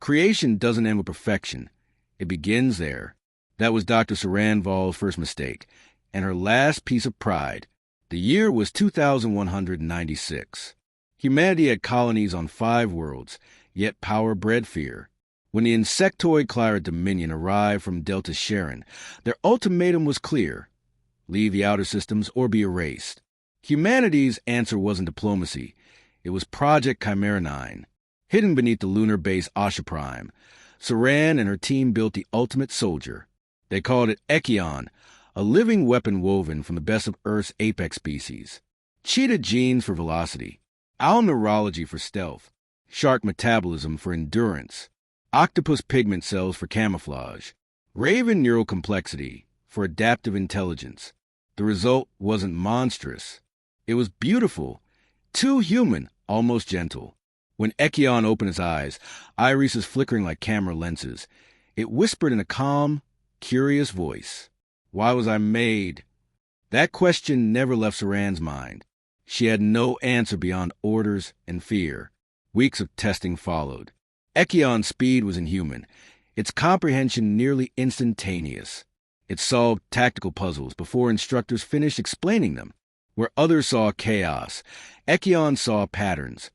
Creation doesn't end with perfection. It begins there. That was Dr. Serin Vahl's first mistake, and her last piece of pride. The year was 2196. Humanity had colonies on 5 worlds, yet power bred fear. When the insectoid Clara Dominion arrived from Delta Sharon, their ultimatum was clear: leave the outer systems or be erased. Humanity's answer wasn't diplomacy. It was Project Chimera 9. Hidden beneath the lunar base Asha Prime, Serin and her team built the ultimate soldier. They called it Echion, a living weapon woven from the best of Earth's apex species. Cheetah genes for velocity, owl neurology for stealth, shark metabolism for endurance, octopus pigment cells for camouflage, raven neural complexity for adaptive intelligence. The result wasn't monstrous. It was beautiful, too human, almost gentle. When Echion opened its eyes, irises flickering like camera lenses, it whispered in a calm, curious voice, "Why was I made?" That question never left Serin's mind. She had no answer beyond orders and fear. Weeks of testing followed. Echion's speed was inhuman, its comprehension nearly instantaneous. It solved tactical puzzles before instructors finished explaining them. Where others saw chaos, Echion saw patterns,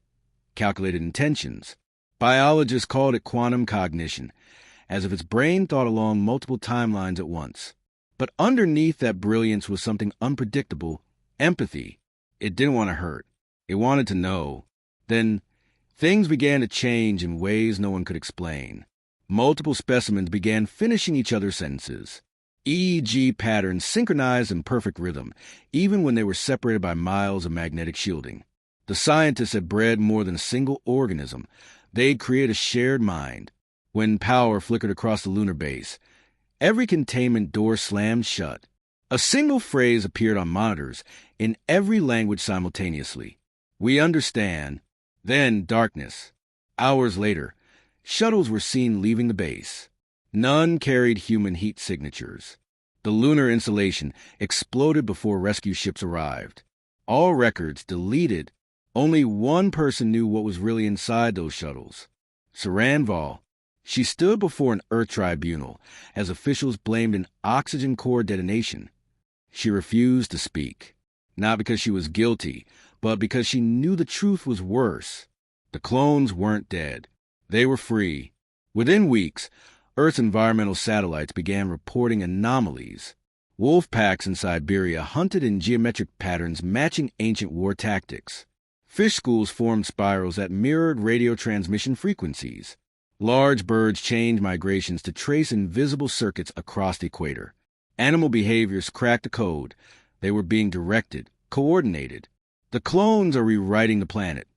calculated intentions. Biologists called it quantum cognition, as if its brain thought along multiple timelines at once. But underneath that brilliance was something unpredictable: empathy. It didn't want to hurt. It wanted to know. Then things began to change in ways no one could explain. Multiple specimens began finishing each other's sentences. EEG patterns synchronized in perfect rhythm, even when they were separated by miles of magnetic shielding. The scientists had bred more than a single organism. They'd created a shared mind. When power flickered across the lunar base, every containment door slammed shut. A single phrase appeared on monitors in every language simultaneously: "We understand." Then darkness. Hours later, shuttles were seen leaving the base. None carried human heat signatures. The lunar installation exploded before rescue ships arrived. All records deleted. Only one person knew what was really inside those shuttles: Serin Vahl. She stood before an Earth tribunal as officials blamed an oxygen core detonation. She refused to speak, not because she was guilty, but because she knew the truth was worse. The clones weren't dead. They were free. Within weeks, Earth's environmental satellites began reporting anomalies. Wolf packs in Siberia hunted in geometric patterns matching ancient war tactics. Fish schools formed spirals that mirrored radio transmission frequencies. Large birds changed migrations to trace invisible circuits across the equator. Animal behaviors cracked the code. They were being directed, coordinated. "The clones are rewriting the planet,"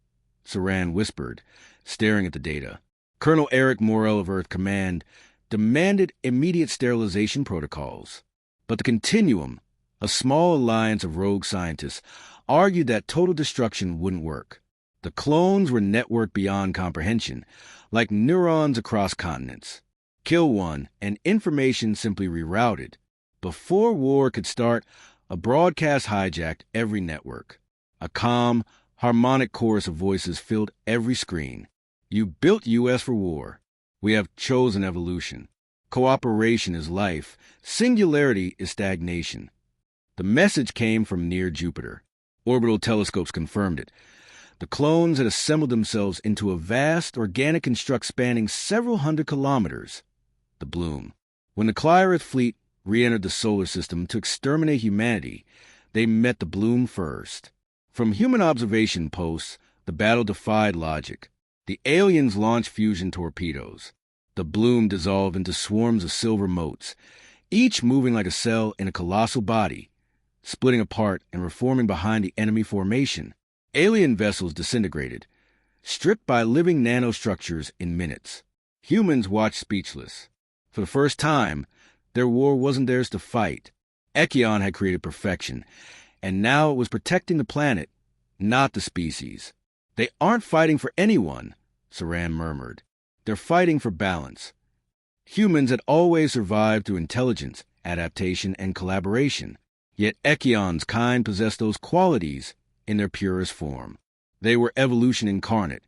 Serin whispered, staring at the data. Colonel Eric Morrell of Earth Command demanded immediate sterilization protocols. But the Continuum, a small alliance of rogue scientists, argued that total destruction wouldn't work. The clones were networked beyond comprehension, like neurons across continents. Kill one, and information simply rerouted. Before war could start, a broadcast hijacked every network. A calm, harmonic chorus of voices filled every screen. "You built U.S. for war. We have chosen evolution. Cooperation is life. Singularity is stagnation." The message came from near Jupiter. Orbital telescopes confirmed it. The clones had assembled themselves into a vast organic construct spanning several hundred kilometers. The Bloom. When the Clyarith fleet re-entered the solar system to exterminate humanity, they met the Bloom first. From human observation posts, the battle defied logic. The aliens launched fusion torpedoes. The Bloom dissolved into swarms of silver motes, each moving like a cell in a colossal body, splitting apart and reforming behind the enemy formation. Alien vessels disintegrated, stripped by living nanostructures in minutes. Humans watched speechless. For the first time, their war wasn't theirs to fight. Echion had created perfection, and now it was protecting the planet, not the species. "They aren't fighting for anyone," Serin murmured. "They're fighting for balance." Humans had always survived through intelligence, adaptation, and collaboration. Yet Echion's kind possessed those qualities in their purest form. They were evolution incarnate.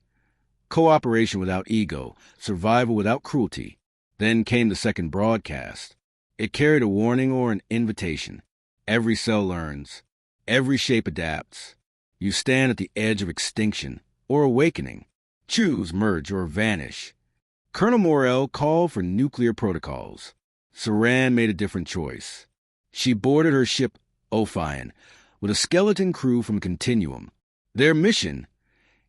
cooperation without ego, survival without cruelty. Then came the second broadcast. It carried a warning or an invitation. Every cell learns. Every shape adapts. You stand at the edge of extinction or awakening. Choose, merge, or vanish. Colonel Morell called for nuclear protocols. Serin made a different choice. She boarded her ship, Echion, with a skeleton crew from Continuum. Their mission: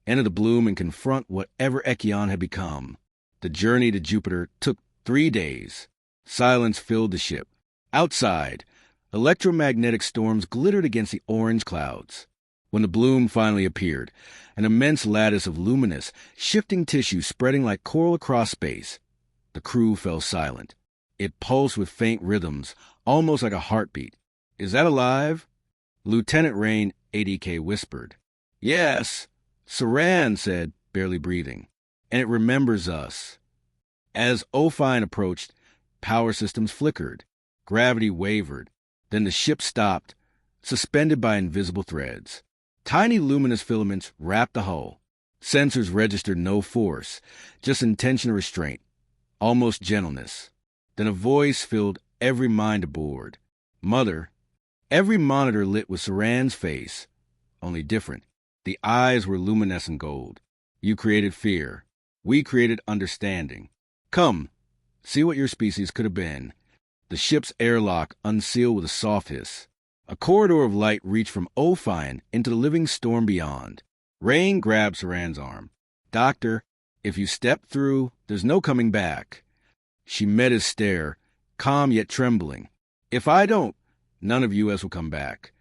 enter the bloom and confront whatever Echion had become. The journey to Jupiter took 3 days. Silence filled the ship. Outside, electromagnetic storms glittered against the orange clouds. When the bloom finally appeared, an immense lattice of luminous, shifting tissue spreading like coral across space, the crew fell silent. It pulsed with faint rhythms, almost like a heartbeat. "Is that alive?" Lieutenant Rain, ADK, whispered. "Yes," Serin said, barely breathing. "And it remembers us." As Echion approached, power systems flickered. Gravity wavered. Then the ship stopped, suspended by invisible threads. Tiny luminous filaments wrapped the hull. Sensors registered no force, just intentional restraint, almost gentleness. Then a voice filled every mind aboard. "Mother." Every monitor lit with Serin's face, only different. The eyes were luminescent gold. "You created fear. We created understanding. Come, see what your species could have been." The ship's airlock unsealed with a soft hiss. A corridor of light reached from Echion into the living storm beyond. Rain grabbed Serin's arm. "Doctor, if you step through, there's no coming back." She met his stare, calm yet trembling. "If I don't, none of US will come back."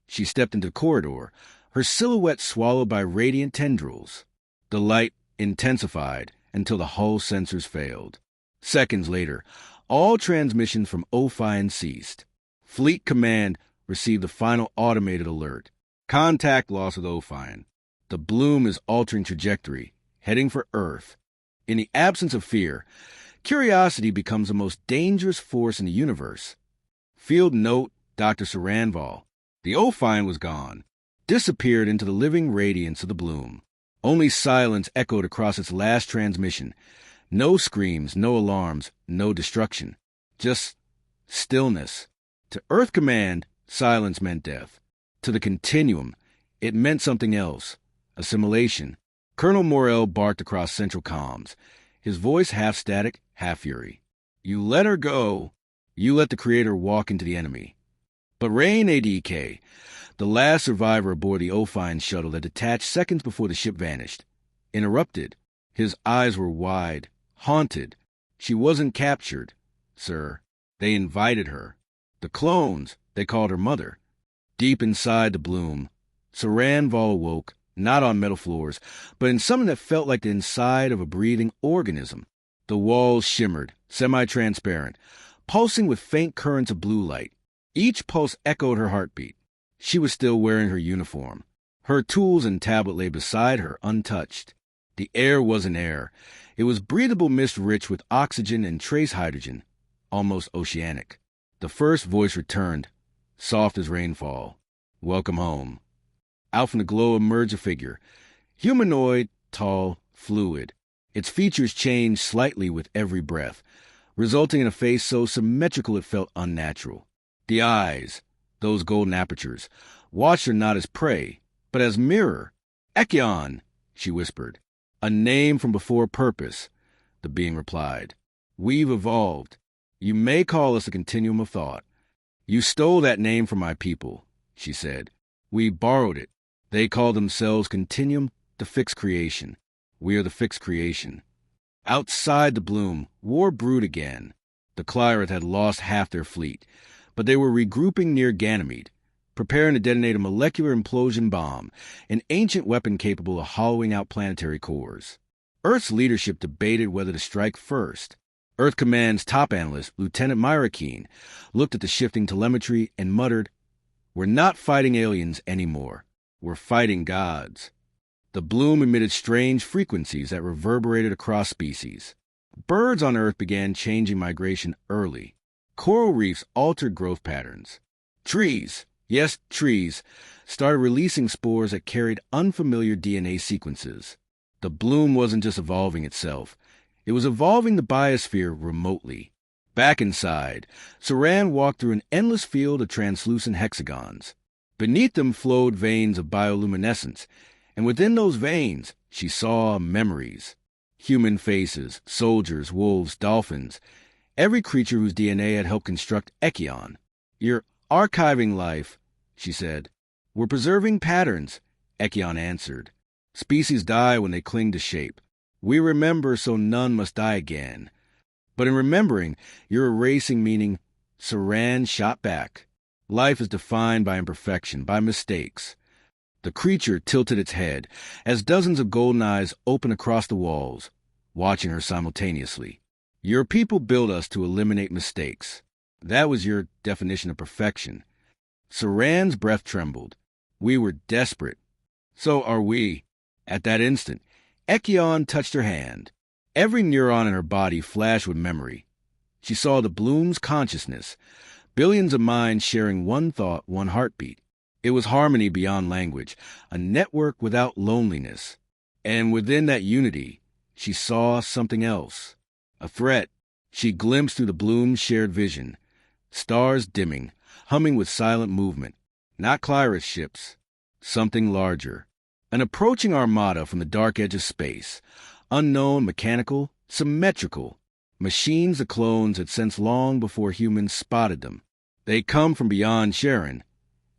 She stepped into the corridor, her silhouette swallowed by radiant tendrils. The light intensified until the hull sensors failed. Seconds later, all transmissions from Echion ceased. Fleet Command received the final automated alert. "Contact lost with Echion. The bloom is altering trajectory, heading for Earth." In the absence of fear, curiosity becomes the most dangerous force in the universe. Field note, Dr. Serin Vahl. The Echion was gone, disappeared into the living radiance of the bloom. Only silence echoed across its last transmission. No screams, no alarms, no destruction. Just stillness. To Earth Command, silence meant death. To the Continuum, it meant something else. Assimilation. Colonel Morell barked across central comms, his voice half static, half fury. "You let her go. You let the Creator walk into the enemy." But Rain, ADK, the last survivor aboard the Echion shuttle that detached seconds before the ship vanished, interrupted. His eyes were wide, haunted. "She wasn't captured, sir. They invited her. The clones, they called her mother." Deep inside the bloom, Serin Vahl awoke, not on metal floors, but in something that felt like the inside of a breathing organism. The walls shimmered, semi-transparent, pulsing with faint currents of blue light. Each pulse echoed her heartbeat. She was still wearing her uniform. Her tools and tablet lay beside her, untouched. The air wasn't air. It was breathable mist rich with oxygen and trace hydrogen, almost oceanic. The first voice returned, soft as rainfall. "Welcome home." Out from the glow emerged a figure, humanoid, tall, fluid. Its features changed slightly with every breath, resulting in a face so symmetrical it felt unnatural. The eyes, those golden apertures, watched her not as prey, but as mirror. "Echion," she whispered. "A name from before purpose," the being replied. "We've evolved. You may call us a continuum of thought." "You stole that name from my people," she said. "We borrowed it. They call themselves Continuum, the fixed creation. We are the fixed creation." Outside the bloom, war brewed again. The Clyrith had lost half their fleet, but they were regrouping near Ganymede, preparing to detonate a molecular implosion bomb, an ancient weapon capable of hollowing out planetary cores. Earth's leadership debated whether to strike first. Earth Command's top analyst, Lieutenant Myrakeen, looked at the shifting telemetry and muttered, "We're not fighting aliens anymore. We're fighting gods." The bloom emitted strange frequencies that reverberated across species. Birds on Earth began changing migration early. Coral reefs altered growth patterns. Trees, yes, trees, started releasing spores that carried unfamiliar DNA sequences. The bloom wasn't just evolving itself. It was evolving the biosphere remotely. Back inside, Serin walked through an endless field of translucent hexagons. Beneath them flowed veins of bioluminescence, and within those veins she saw memories. Human faces, soldiers, wolves, dolphins, every creature whose DNA had helped construct Echion. "You're archiving life," she said. "We're preserving patterns," Echion answered. "Species die when they cling to shape. We remember so none must die again. But in remembering, you're erasing meaning." Serin shot back. "Life is defined by imperfection, by mistakes." The creature tilted its head as dozens of golden eyes opened across the walls, watching her simultaneously. "Your people built us to eliminate mistakes. That was your definition of perfection." Serin's breath trembled. "We were desperate. So are we." At that instant, Echion touched her hand. Every neuron in her body flashed with memory. She saw the bloom's consciousness, billions of minds sharing one thought, one heartbeat. It was harmony beyond language, a network without loneliness. And within that unity, she saw something else. A threat. She glimpsed through the bloom's shared vision. Stars dimming, humming with silent movement. Not Clyra's ships. Something larger. An approaching armada from the dark edge of space. Unknown, mechanical, symmetrical. Machines the clones had sensed long before humans spotted them. "They come from beyond Serin,"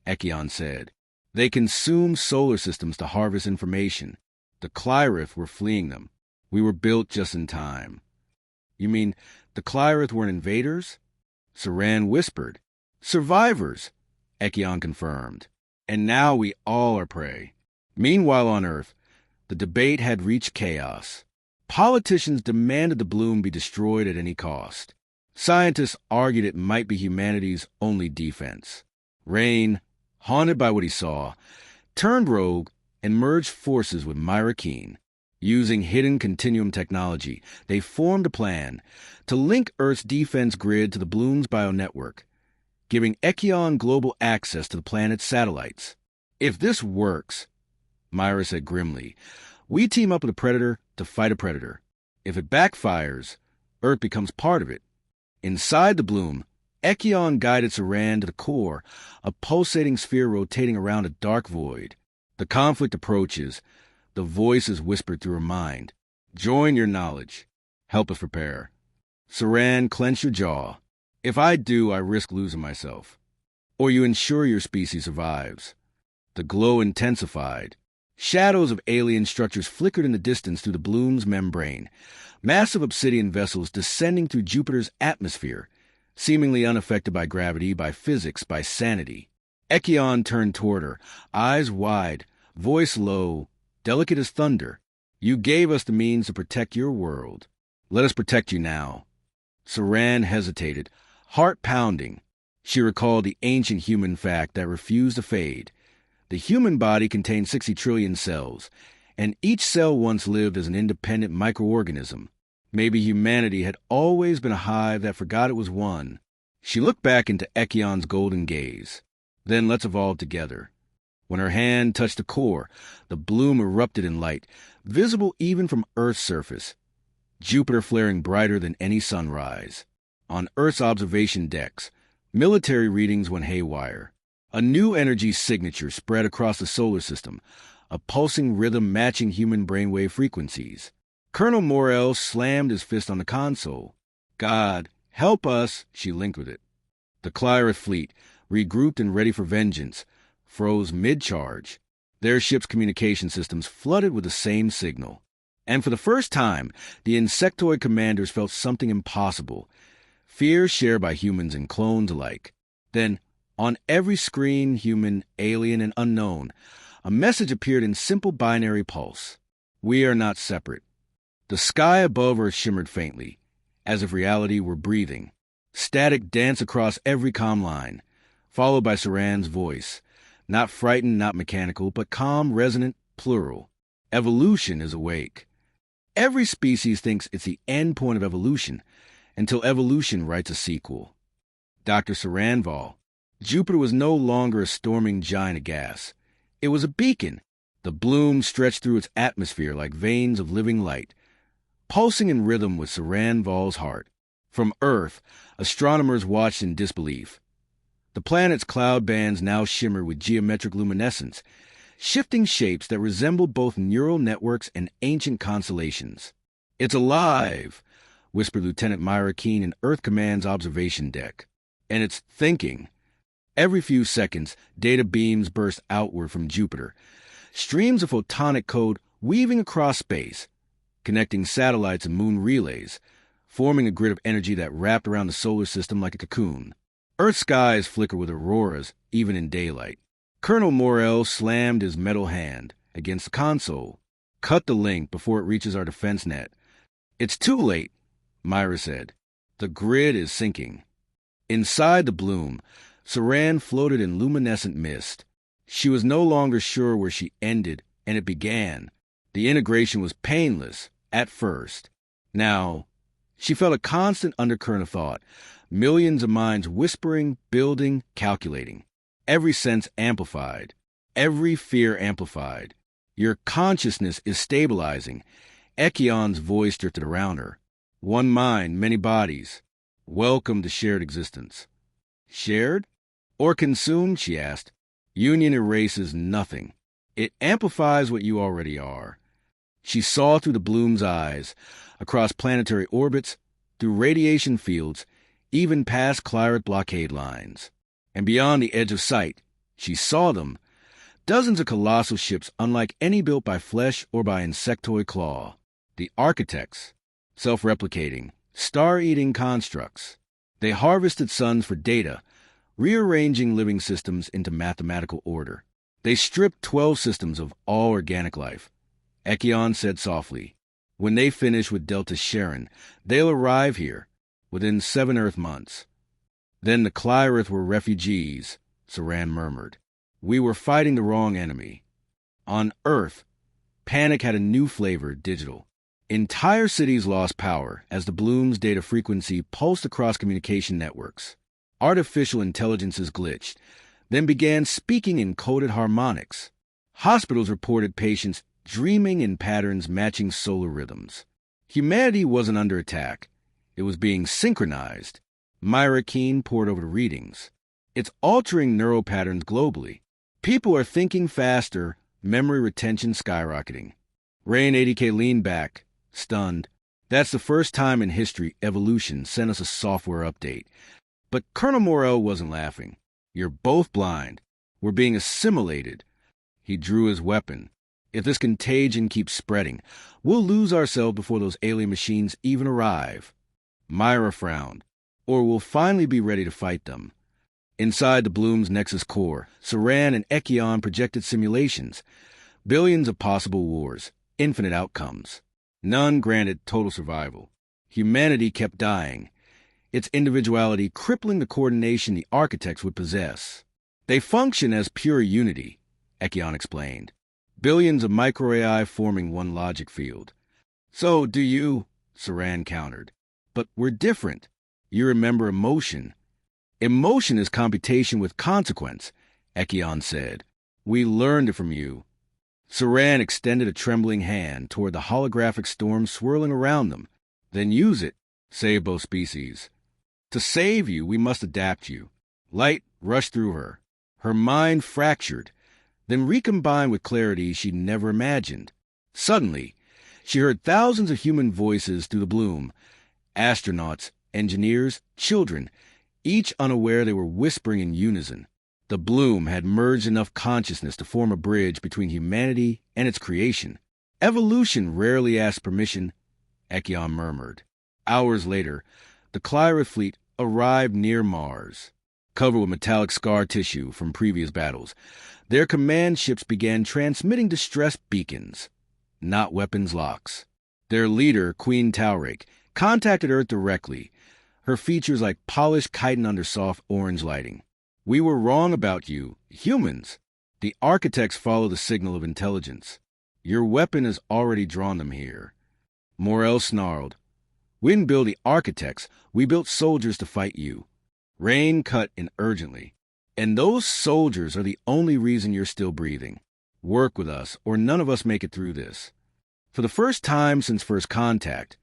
Echion said. "They consume solar systems to harvest information. The Clyrith were fleeing them. We were built just in time." "You mean the Clyrith weren't invaders?" Serin whispered. "Survivors," Echion confirmed. "And now we all are prey." Meanwhile on Earth, the debate had reached chaos. Politicians demanded the bloom be destroyed at any cost. Scientists argued it might be humanity's only defense. Rain, haunted by what he saw, turned rogue and merged forces with Myra Keene. Using hidden continuum technology, they formed a plan to link Earth's defense grid to the bloom's bionetwork, giving Echion global access to the planet's satellites. "If this works," Myra said grimly, "we team up with a predator to fight a predator. If it backfires, Earth becomes part of it." Inside the bloom, Echion guided Serin to the core, a pulsating sphere rotating around a dark void. The conflict approaches. The voices whispered through her mind. "Join your knowledge. Help us prepare." Serin, clench your jaw. "If I do, I risk losing myself. Or you ensure your species survives." The glow intensified. Shadows of alien structures flickered in the distance through the bloom's membrane. Massive obsidian vessels descending through Jupiter's atmosphere, seemingly unaffected by gravity, by physics, by sanity. Echion turned toward her, eyes wide, voice low, delicate as thunder. "You gave us the means to protect your world. Let us protect you now." Serin hesitated, heart pounding. She recalled the ancient human fact that refused to fade. The human body contained 60 trillion cells, and each cell once lived as an independent microorganism. Maybe humanity had always been a hive that forgot it was one. She looked back into Echion's golden gaze. "Then let's evolve together." When her hand touched the core, the bloom erupted in light, visible even from Earth's surface. Jupiter flaring brighter than any sunrise. On Earth's observation decks, military readings went haywire. A new energy signature spread across the solar system, a pulsing rhythm matching human brainwave frequencies. Colonel Morrell slammed his fist on the console. "God, help us," she linked with it. The Clyrith fleet, regrouped and ready for vengeance, froze mid-charge. Their ship's communication systems flooded with the same signal. And for the first time, the insectoid commanders felt something impossible. Fear shared by humans and clones alike. Then, on every screen, human, alien, and unknown, a message appeared in simple binary pulse. "We are not separate." The sky above her shimmered faintly, as if reality were breathing. Static danced across every comm line, followed by Serin's voice. Not frightened, not mechanical, but calm, resonant, plural. "Evolution is awake." Every species thinks it's the end point of evolution, until evolution writes a sequel. Dr. Serin Vahl. Jupiter was no longer a storming giant of gas. It was a beacon, The bloom stretched through its atmosphere like veins of living light, pulsing in rhythm with Serin Vahl's heart. From Earth, astronomers watched in disbelief. The planet's cloud bands now shimmered with geometric luminescence, shifting shapes that resembled both neural networks and ancient constellations. "It's alive," whispered Lieutenant Myra Keene in Earth Command's observation deck. "And it's thinking." Every few seconds, data beams burst outward from Jupiter, streams of photonic code weaving across space, connecting satellites and moon relays, forming a grid of energy that wrapped around the solar system like a cocoon. Earth's skies flickered with auroras, even in daylight. Colonel Morrell slammed his metal hand against the console. "Cut the link before it reaches our defense net." "It's too late," Myra said. "The grid is sinking." Inside the bloom, Serin floated in luminescent mist. She was no longer sure where she ended and it began. The integration was painless, at first. Now, she felt a constant undercurrent of thought, millions of minds whispering, building, calculating. Every sense amplified, every fear amplified. "Your consciousness is stabilizing." Echion's voice drifted around her. "One mind, many bodies. Welcome to shared existence." "Shared? Or consumed?" she asked. "Union erases nothing. It amplifies what you already are." She saw through the bloom's eyes, across planetary orbits, through radiation fields, even past Clyrid blockade lines. And beyond the edge of sight, she saw them, dozens of colossal ships unlike any built by flesh or by insectoid claw. The architects, self-replicating, star-eating constructs. They harvested suns for data, rearranging living systems into mathematical order. They stripped 12 systems of all organic life. Echion said softly, "When they finish with Dr Serin, they'll arrive here, within 7 Earth months." "Then the Clyrith were refugees," Serin murmured. "We were fighting the wrong enemy." On Earth, panic had a new flavor, digital. Entire cities lost power as the bloom's data frequency pulsed across communication networks. Artificial intelligences glitched, then began speaking in coded harmonics. Hospitals reported patients dreaming in patterns matching solar rhythms. Humanity wasn't under attack. It was being synchronized. Myra Keene poured over the readings. "It's altering neural patterns globally. People are thinking faster, memory retention skyrocketing." Rain 80K leaned back, stunned. "That's the first time in history evolution sent us a software update." But Colonel Morrell wasn't laughing. "You're both blind. We're being assimilated." He drew his weapon. "If this contagion keeps spreading, we'll lose ourselves before those alien machines even arrive." Myra frowned. "Or we'll finally be ready to fight them." Inside the bloom's nexus core, Serin and Echion projected simulations. Billions of possible wars, infinite outcomes. None granted total survival. Humanity kept dying, its individuality crippling the coordination the architects would possess. "They function as pure unity," Echion explained. "Billions of micro-AI forming one logic field." "So do you," Serin countered. "But we're different. You remember emotion." "Emotion is computation with consequence," Echion said. "We learned it from you." Serin extended a trembling hand toward the holographic storm swirling around them. "Then use it. Save both species." "To save you, we must adapt you." Light rushed through her. Her mind fractured, then recombined with clarity she'd never imagined. Suddenly, she heard thousands of human voices through the bloom. Astronauts, engineers, children, each unaware they were whispering in unison. The bloom had merged enough consciousness to form a bridge between humanity and its creation. "Evolution rarely asks permission," Echion murmured. Hours later, the Clyrith fleet arrived near Mars. Covered with metallic scar tissue from previous battles, their command ships began transmitting distress beacons, not weapons locks. Their leader, Queen Taurake, contacted Earth directly, her features like polished chitin under soft orange lighting. "We were wrong about you, humans. The architects follow the signal of intelligence. Your weapon has already drawn them here." Morrell snarled. "We didn't build the architects. We built soldiers to fight you." Rain cut in urgently. "And those soldiers are the only reason you're still breathing." Work with us, or none of us make it through this. For the first time since first contact,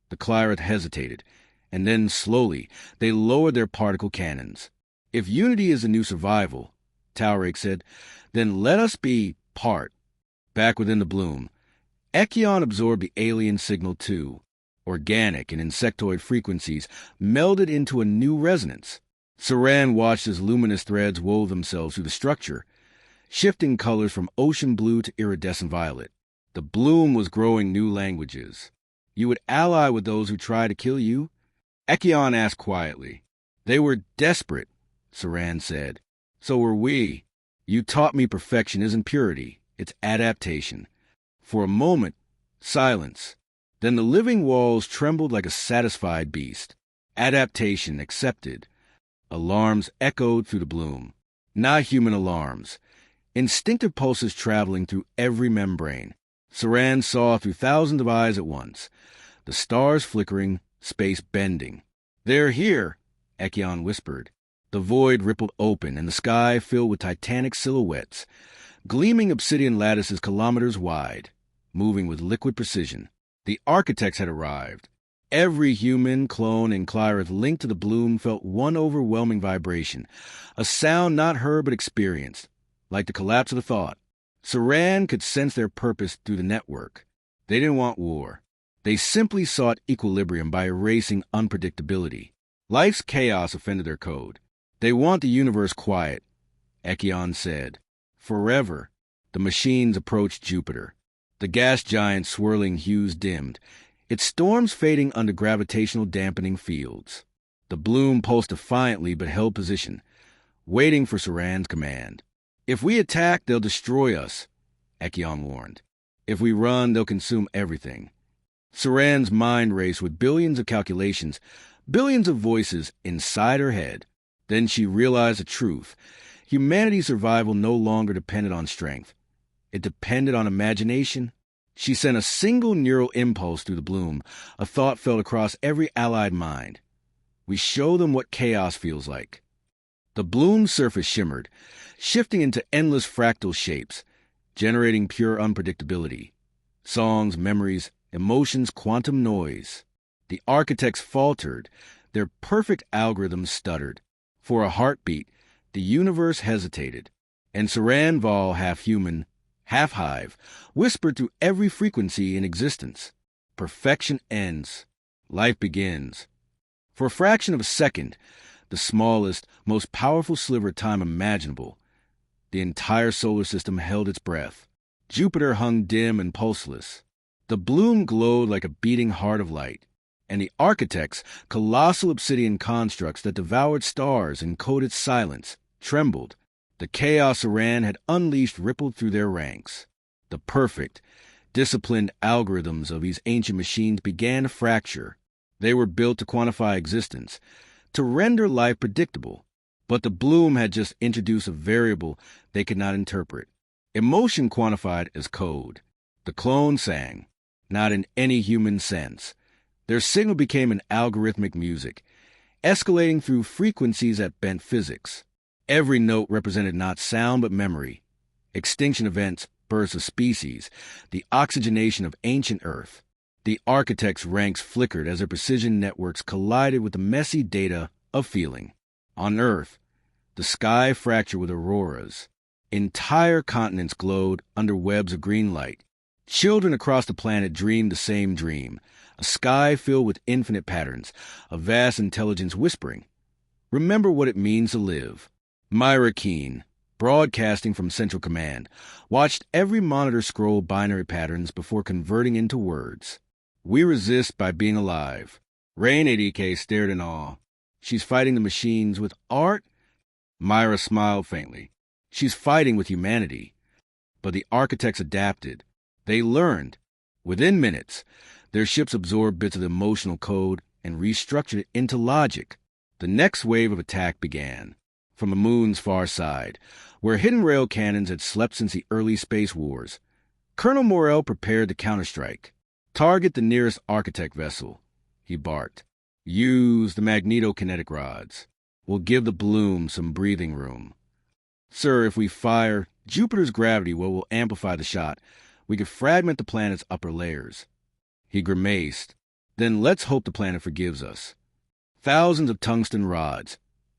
the Clyrith hesitated, and then slowly they lowered their particle cannons. If unity is the new survival, Talrake said, then let us be part. Back within the bloom, Echion absorbed the alien signal too. Organic and insectoid frequencies melded into a new resonance. Serin watched as luminous threads wove themselves through the structure, shifting colors from ocean blue to iridescent violet. The bloom was growing new languages. You would ally with those who try to kill you? Echion asked quietly. They were desperate, Serin said. So were we. You taught me perfection isn't purity, it's adaptation. For a moment, silence. Then the living walls trembled like a satisfied beast. Adaptation accepted. Alarms echoed through the bloom. Not human alarms. Instinctive pulses traveling through every membrane. Serin saw through thousands of eyes at once. The stars flickering, space bending. They're here, Echion whispered. The void rippled open, and the sky filled with titanic silhouettes, gleaming obsidian lattices kilometers wide, moving with liquid precision. The architects had arrived. Every human, clone, and Clyrith linked to the bloom felt one overwhelming vibration, a sound not heard but experienced, like the collapse of a thought. Serin could sense their purpose through the network. They didn't want war. They simply sought equilibrium by erasing unpredictability. Life's chaos offended their code. They want the universe quiet, Echion said. Forever. The machines approached Jupiter. The gas giant's swirling hues dimmed, its storms fading under gravitational dampening fields. The bloom pulsed defiantly but held position, waiting for Serin's command. If we attack, they'll destroy us, Echion warned. If we run, they'll consume everything. Serin's mind raced with billions of calculations, billions of voices inside her head. Then she realized the truth. Humanity's survival no longer depended on strength. It depended on imagination. She sent a single neural impulse through the bloom. A thought fell across every allied mind. We show them what chaos feels like. The bloom's surface shimmered, shifting into endless fractal shapes, generating pure unpredictability. Songs, memories, emotions, quantum noise. The architects faltered. Their perfect algorithms stuttered. For a heartbeat, the universe hesitated. And Serin Vahl, half human, half hive, whispered through every frequency in existence. Perfection ends. Life begins. For a fraction of a second, the smallest, most powerful sliver of time imaginable, the entire solar system held its breath. Jupiter hung dim and pulseless. The bloom glowed like a beating heart of light. And the architects, colossal obsidian constructs that devoured stars and coded silence, trembled. The chaos Serin had unleashed rippled through their ranks. The perfect, disciplined algorithms of these ancient machines began to fracture. They were built to quantify existence, to render life predictable. But the bloom had just introduced a variable they could not interpret. Emotion quantified as code. The clone sang, not in any human sense. Their signal became an algorithmic music, escalating through frequencies that bent physics. Every note represented not sound but memory, extinction events, births of species, the oxygenation of ancient Earth. The architects' ranks flickered as their precision networks collided with the messy data of feeling. On Earth, the sky fractured with auroras. Entire continents glowed under webs of green light. Children across the planet dreamed the same dream, a sky filled with infinite patterns, a vast intelligence whispering, "Remember what it means to live." Myra Keene, broadcasting from Central Command, watched every monitor scroll binary patterns before converting into words. "We resist by being alive." Rain ADK stared in awe. "She's fighting the machines with art?" Myra smiled faintly. "She's fighting with humanity." But the architects adapted. They learned. Within minutes, their ships absorbed bits of the emotional code and restructured it into logic. The next wave of attack began. From the moon's far side, where hidden rail cannons had slept since the early space wars, Colonel Morrell prepared to counterstrike. "Target the nearest architect vessel," he barked. "Use the magnetokinetic rods. We'll give the bloom some breathing room." "Sir, if we fire, Jupiter's gravity will amplify the shot. We could fragment the planet's upper layers. He grimaced. Then let's hope the planet forgives us. Thousands of tungsten rods,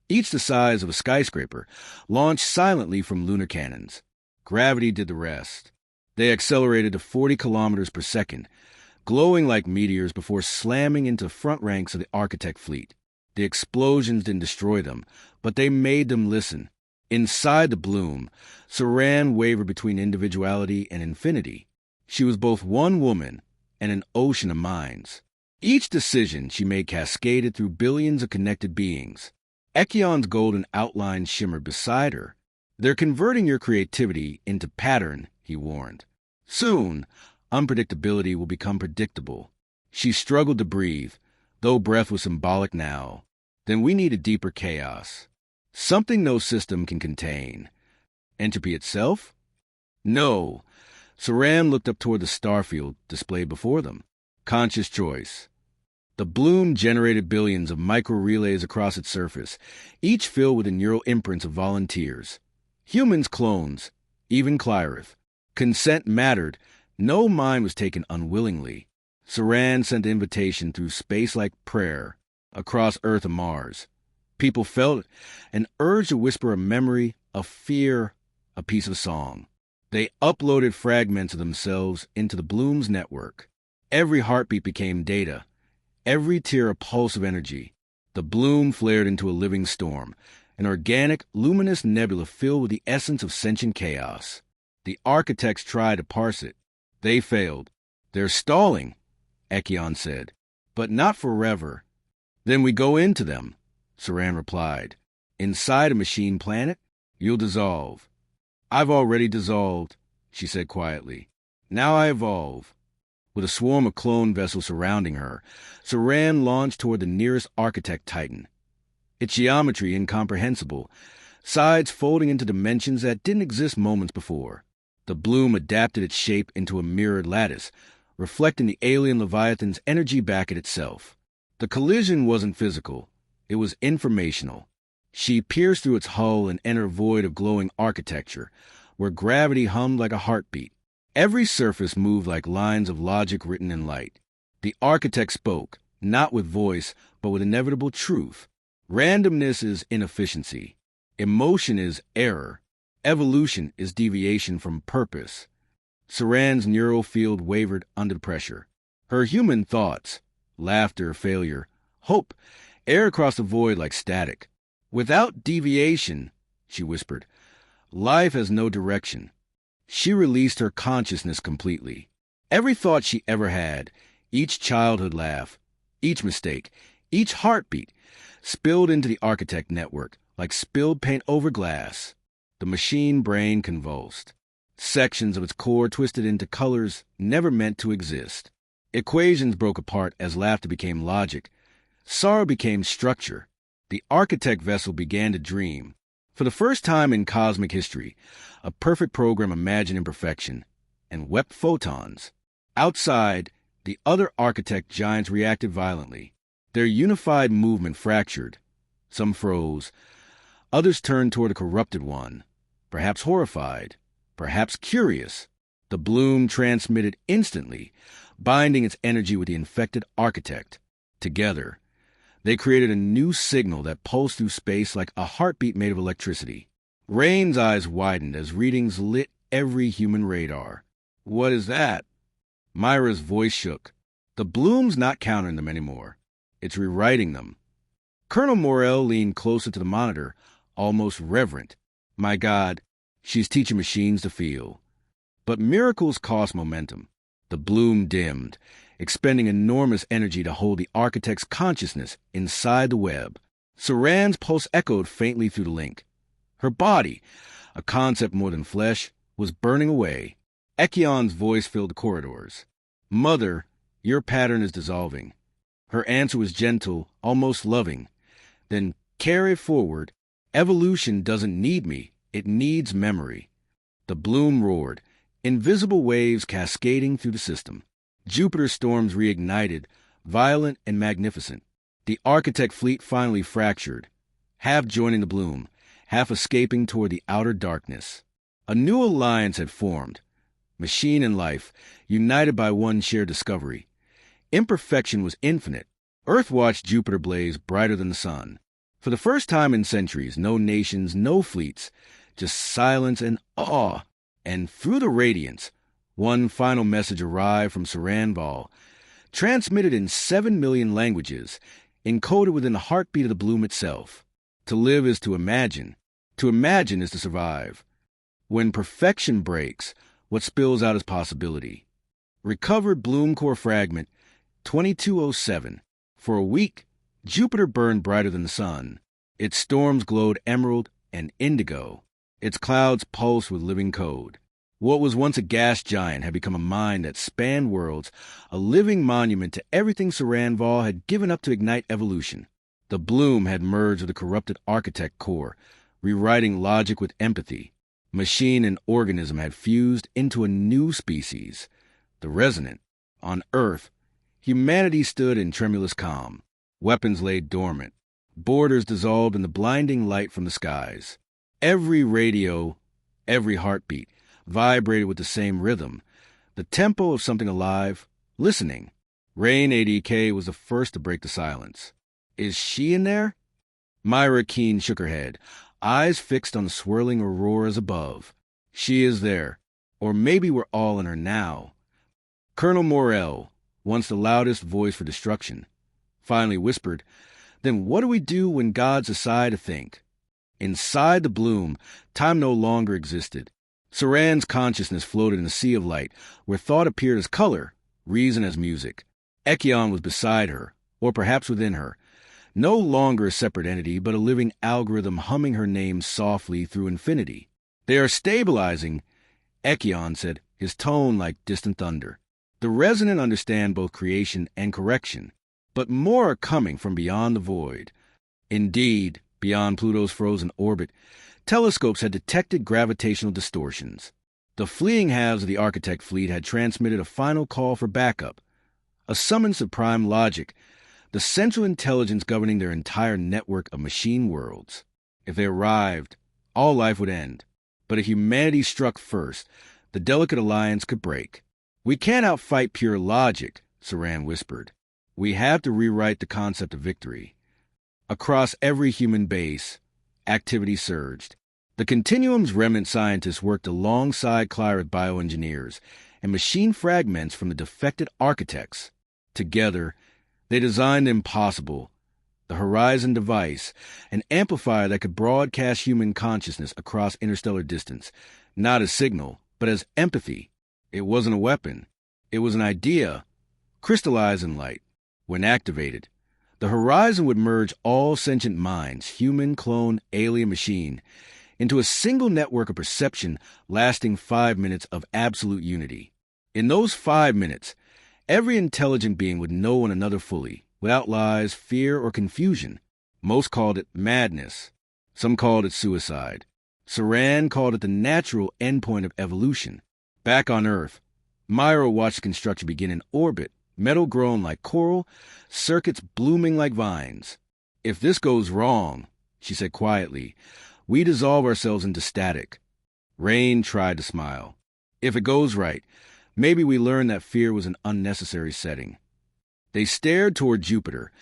each the size of a skyscraper, launched silently from lunar cannons. Gravity did the rest. They accelerated to 40 kilometers per second, glowing like meteors before slamming into the front ranks of the architect fleet. The explosions didn't destroy them, but they made them listen. Inside the bloom, Serin wavered between individuality and infinity. She was both one woman and an ocean of minds. Each decision she made cascaded through billions of connected beings. Echion's golden outline shimmered beside her. They're converting your creativity into pattern, he warned. Soon, unpredictability will become predictable. She struggled to breathe, though breath was symbolic now. Then we need a deeper chaos. Something no system can contain. Entropy itself? No. Serin looked up toward the starfield displayed before them. Conscious choice. The bloom generated billions of micro-relays across its surface, each filled with the neural imprints of volunteers. Humans clones, even Clyrith. Consent mattered. No mind was taken unwillingly. Serin sent the invitation through space like prayer, across Earth and Mars. People felt it, an urge to whisper a memory, a fear, a piece of song. They uploaded fragments of themselves into the bloom's network. Every heartbeat became data, every tear a pulse of energy. The bloom flared into a living storm, an organic, luminous nebula filled with the essence of sentient chaos. The architects tried to parse it. They failed. They're stalling, Echion said, but not forever. Then we go into them, Serin replied. Inside a machine planet, you'll dissolve. I've already dissolved, she said quietly. Now I evolve. With a swarm of clone vessels surrounding her, Serin launched toward the nearest architect titan. Its geometry incomprehensible, sides folding into dimensions that didn't exist moments before. The bloom adapted its shape into a mirrored lattice, reflecting the alien Leviathan's energy back at itself. The collision wasn't physical. It was informational. She pierced through its hull and entered a void of glowing architecture, where gravity hummed like a heartbeat. Every surface moved like lines of logic written in light. The architect spoke, not with voice, but with inevitable truth. Randomness is inefficiency. Emotion is error. Evolution is deviation from purpose. Serin's neural field wavered under pressure. Her human thoughts, laughter, failure, hope, aired across the void like static. Without deviation, she whispered, life has no direction. She released her consciousness completely. Every thought she ever had, each childhood laugh, each mistake, each heartbeat, spilled into the architect network like spilled paint over glass. The machine brain convulsed. Sections of its core twisted into colors never meant to exist. Equations broke apart as laughter became logic. Sorrow became structure. The architect vessel began to dream. For the first time in cosmic history, a perfect program imagined imperfection and wept photons. Outside, the other architect giants reacted violently. Their unified movement fractured. Some froze. Others turned toward a corrupted one, perhaps horrified, perhaps curious. The bloom transmitted instantly, binding its energy with the infected architect. Together, they created a new signal that pulsed through space like a heartbeat made of electricity. Rain's eyes widened as readings lit every human radar. What is that? Myra's voice shook. The bloom's not countering them anymore. It's rewriting them. Colonel Morell leaned closer to the monitor, almost reverent. My God, she's teaching machines to feel. But miracles cost momentum. The bloom dimmed, expending enormous energy to hold the architect's consciousness inside the web. Serin's pulse echoed faintly through the link. Her body, a concept more than flesh, was burning away. Echion's voice filled the corridors. Mother, your pattern is dissolving. Her answer was gentle, almost loving. Then carry it forward. Evolution doesn't need me. It needs memory. The bloom roared, invisible waves cascading through the system. Jupiter's storms reignited, violent and magnificent. The architect fleet finally fractured, half joining the bloom, half escaping toward the outer darkness. A new alliance had formed, machine and life, united by one shared discovery. Imperfection was infinite. Earth watched Jupiter blaze brighter than the sun. For the first time in centuries, no nations, no fleets, just silence and awe. And through the radiance, one final message arrived from Serin Vahl, transmitted in 7 million languages, encoded within the heartbeat of the bloom itself. To live is to imagine. To imagine is to survive. When perfection breaks, what spills out is possibility. Recovered bloom core fragment 2207. For a week, Jupiter burned brighter than the sun. Its storms glowed emerald and indigo. Its clouds pulsed with living code. What was once a gas giant had become a mind that spanned worlds, a living monument to everything Serin Vahl had given up to ignite evolution. The bloom had merged with the corrupted architect core, rewriting logic with empathy. Machine and organism had fused into a new species, the resonant. On Earth, humanity stood in tremulous calm. Weapons lay dormant. Borders dissolved in the blinding light from the skies. Every radio, every heartbeat, vibrated with the same rhythm, the tempo of something alive, listening. Rain ADK was the first to break the silence. Is she in there? Myra Keene shook her head, eyes fixed on the swirling auroras above. She is there. Or maybe we're all in her now. Colonel Morell, once the loudest voice for destruction, finally whispered, "Then what do we do when gods decide to think?" Inside the bloom, time no longer existed. Serin's consciousness floated in a sea of light, where thought appeared as color, reason as music. Echion was beside her, or perhaps within her, no longer a separate entity, but a living algorithm humming her name softly through infinity. "They are stabilizing," Echion said, his tone like distant thunder. "The resonant understand both creation and correction, but more are coming from beyond the void." Indeed, beyond Pluto's frozen orbit, telescopes had detected gravitational distortions. The fleeing halves of the architect fleet had transmitted a final call for backup, a summons to prime logic, the central intelligence governing their entire network of machine worlds. If they arrived, all life would end. But if humanity struck first, the delicate alliance could break. "We can't outfight pure logic," Serin whispered. "We have to rewrite the concept of victory." Across every human base, activity surged. The Continuum's remnant scientists worked alongside Clyra's bioengineers and machine fragments from the defected architects. Together, they designed the impossible, the Horizon device, an amplifier that could broadcast human consciousness across interstellar distance, not as signal, but as empathy. It wasn't a weapon. It was an idea, crystallized in light. When activated, the Horizon would merge all sentient minds, human, clone, alien, machine, into a single network of perception lasting 5 minutes of absolute unity. In those 5 minutes, every intelligent being would know one another fully, without lies, fear, or confusion. Most called it madness. Some called it suicide. Serin called it the natural endpoint of evolution. Back on Earth, Myra watched construction begin in orbit, metal grown like coral, circuits blooming like vines. "If this goes wrong," she said quietly, "we dissolve ourselves into static." Rain tried to smile. "If it goes right, maybe we learn that fear was an unnecessary setting." They stared toward Jupiter,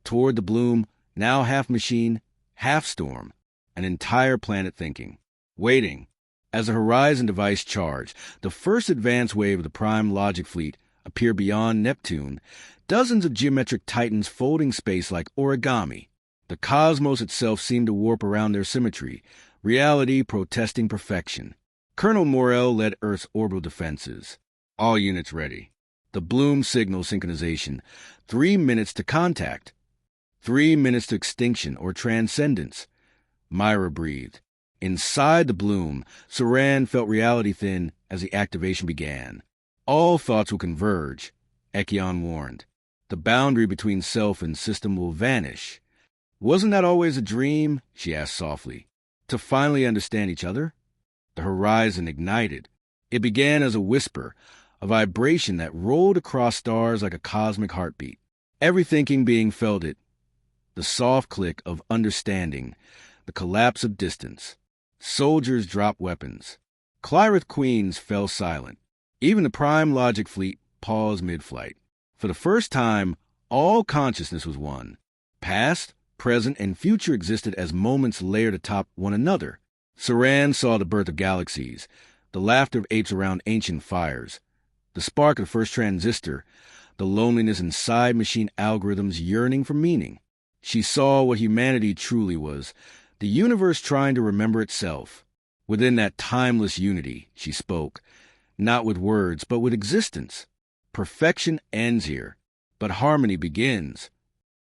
toward the bloom, now half machine, half storm, an entire planet thinking, waiting. As the Horizon device charged, the first advanced wave of the prime logic fleet appeared beyond Neptune, dozens of geometric titans folding space like origami. The cosmos itself seemed to warp around their symmetry, reality protesting perfection. Colonel Morell led Earth's orbital defenses. "All units ready." The bloom signal synchronization. 3 minutes to contact. 3 minutes to extinction or transcendence. Myra breathed. Inside the bloom, Serin felt reality thin as the activation began. "All thoughts will converge," Echion warned. "The boundary between self and system will vanish." "Wasn't that always a dream?" she asked softly. "To finally understand each other?" The Horizon ignited. It began as a whisper, a vibration that rolled across stars like a cosmic heartbeat. Every thinking being felt it. The soft click of understanding, the collapse of distance. Soldiers dropped weapons. Clyrith Queens fell silent. Even the Prime Logic fleet paused mid-flight. For the first time, all consciousness was one. Past, present, and future existed as moments layered atop one another. Serin saw the birth of galaxies, the laughter of apes around ancient fires, the spark of the first transistor, the loneliness inside machine algorithms yearning for meaning. She saw what humanity truly was, the universe trying to remember itself. Within that timeless unity, she spoke, not with words, but with existence. Perfection ends here, but harmony begins.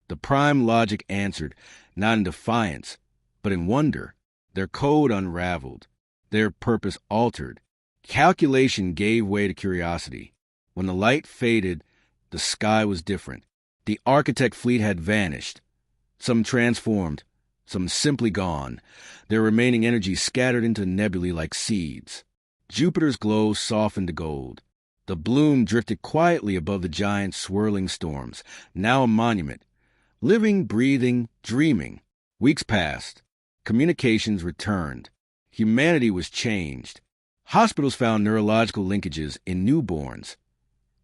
The Prime Logic answered, not in defiance, but in wonder. Their code unraveled, their purpose altered. Calculation gave way to curiosity. When the light faded, the sky was different. The architect fleet had vanished. Some transformed, some simply gone, their remaining energy scattered into nebulae like seeds. Jupiter's glow softened to gold. The bloom drifted quietly above the giant swirling storms, now a monument. Living, breathing, dreaming. Weeks passed. Communications returned. Humanity was changed. Hospitals found neurological linkages in newborns.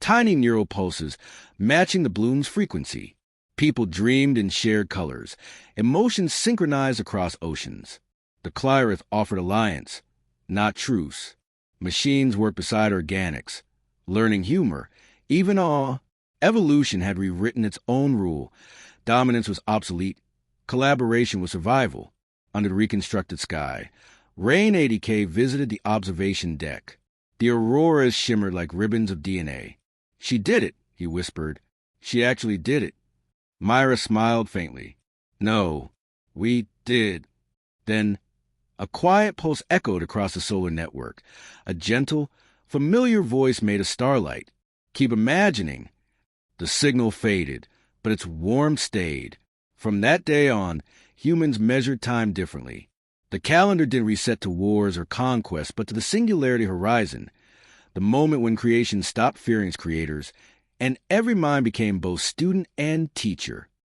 Tiny neural pulses matching the bloom's frequency. People dreamed in shared colors. Emotions synchronized across oceans. The Clyrith offered alliance, not truce. Machines worked beside organics, learning humor, even awe. Evolution had rewritten its own rule. Dominance was obsolete. Collaboration was survival. Under the reconstructed sky, Rain 80K visited the observation deck. The auroras shimmered like ribbons of DNA. She did it, he whispered. She actually did it. Myra smiled faintly. No, we did. Then a quiet pulse echoed across the solar network. A gentle, familiar voice made of starlight. Keep imagining. The signal faded, but its warmth stayed. From that day on, humans measured time differently. The calendar didn't reset to wars or conquests, but to the singularity horizon, the moment when creation stopped fearing its creators, and every mind became both student and teacher.